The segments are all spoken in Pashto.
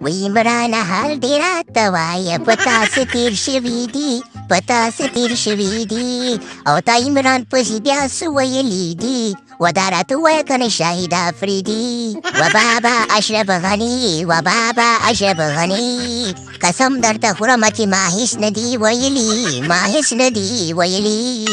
وی عمران حال دې راته وایه په تاسې تېر شوي دي په تاسې تېر شوي دي او تا عمران پسې بیا څه ویلي دي و دا راته ووایه کنه شاهد افریدي و بابا اشرف غني و بابا اشرف غني قسم درته خورمه چې ما هېڅ نه دي ویلي ما هېڅ نه دي ویلي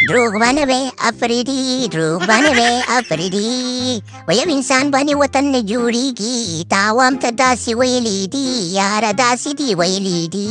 دروغ به نه وی افریدي دروغ به نه وی افریدي و یو انسان باندې وطن نه جوړېږي تا وام ته داسې ویلي دي یاره داسې دي ویلي دي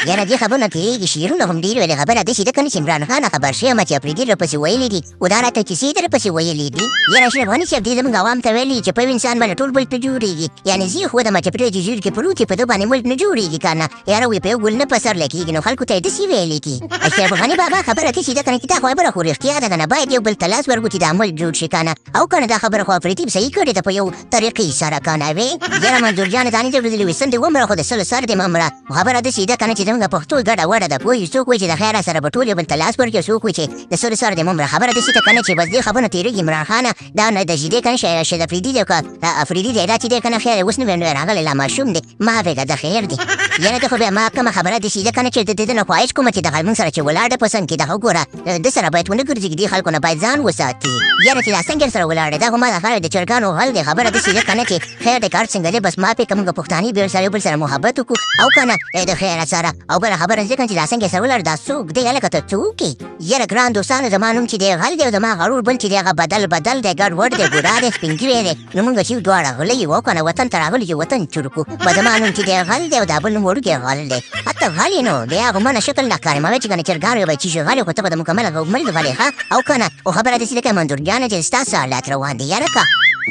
یاره دې خبرونه تېرېږي شعرونه هم ډېر ویلې خبره داسې ده که نه چې عمران خانه خبر شویمه چې افریدي درپسې ویلي دي و دا راته کیسې درپسې ویلي دي یاره اشرف غني صاحب دې زموږ عوام ته ویلي چې په یو انسان باندې ټول ملک نه جوړېږي یعنې زه یې ښودمه چې پرې چې ژوند کې پروت په ده باندې ملک نه جوړېږي که نه یاره وایي په یو ګل نه پسرلی کېږي نو خلکو ته یې داسې ویلي دي اشرف غني بابا خبره داسې ده که نه چې دا خبره خو رښتیا ده که نه باید یو بل ته لاس ورکړو چې دا ملک جوړ شي که نه او که نه دا خبره خو افریدي صحیح کړې ده په یو طریقې سره که نه وې یاره منظور جان دانې ته ورځلې وي څنډې ومره خو د سلو سر دې مه مړه خبره داسې ده که نه چې زموږ پښتو ګډه وډه ده پوه څوک وایي چې د خیره سره به ټول یو بل ته لاس ورکړي څوک وایي چې د سلو سر دې مه مړه خبره داسې ده که نه چې بس دې خبرونه تېرېږي عمران خانه دا نه د شیدې که نه شاید افریدي دی که افریدي دی دا چې دی که نه خیر اوس نه وی راغلی لا ماشوم دی ما فکر د خیر دی یاره ته خو بیا ما کومه خبره داسې ده که نه چې د دې نه خواهش کومه چې دغه موږ سره چې ولاړ ده په څنګ کې دغه وګوره ده سره باید ونه ګرځي دې خلکو نه باید ځان وساتي یاره چې دا څنګه سره ولاړ دی دا خو ما د خیر د چرګانو غل دی خبره داسې ده که نه چې خیر د کار څنګه دی بس ما پې که موږ پښتانه بیا سره یو بل سره محبت وکړو او که نه د خیره سره او بله خبره زه چې دا څنګه سره ولاړ دا څوک دی هلکه ته څوک یې یاره ګران دوستانو زما نوم چې دی غل دی او زما غرور بل چې دی هغه بدل دی ګډوډ دی بوډا دی سپین ږیری دی نو موږ چې دواړه غله یو او که نه وطن ته راغلي چې وطن چور کړو به زما نوم چې دی غل دی او دا بل نوم وړوکی غل دی حتی غل یې نو دی هغه منه شکل نه ښکاري ما وایي چې که نه چرګان یو به چې غل یې خو ته به د مکمله ملک غلې ښه او که نه او خبره داسې ده که منظور جانه چې ستاسو حالات روان دي یاره که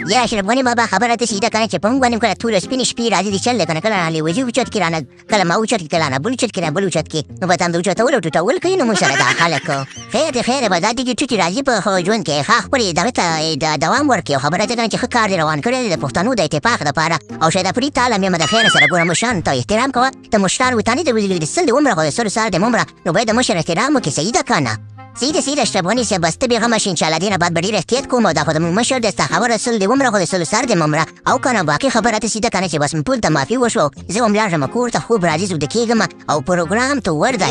یا اشرف غني بابا خبره داسې ده که نه چې په موږ باندې کله ټوله سپینې شپې راځي د چل دی که نه کله رانه وځي اوچت کړي رانه کله ما اوچت کړي کله نه بل اوچت کړي بل اوچت کړي نو به ته هم د اوچتولو او ټوټول کوي نو موږ سره دا خلک خیر دی خیر به دا دې ټوټې راځي په ژوند کې ښه خپلې دغې ته دوام ورکړي او خبره ده که نه چې ښه کار دې روان کړی دی د پښتنو د اتفاق دپاره او شاید افریدي تعالی یم د خیر سره ګوره مشرانو ته احترام کوه ته مشران وي تا نه د سل دې عمره خو د سلو سال دې عمره نو باید د مشر احترام وکړي صحیح ده که نه سیده اشرف غني صاحب بس ته بېغمه شي انشاءالله دې نه بعد به ډېر احتیاط کوم او دا خو زموږ مشر دی ستا خبره سل دې عمره خو د سلو سر دې ممره او که نه باقي خبره داسې ده که نه چې بس ټول ته معافي وشوه زه هم لاړم کور ته خوب راځي ویده کېږم او پروګرام ته ورځه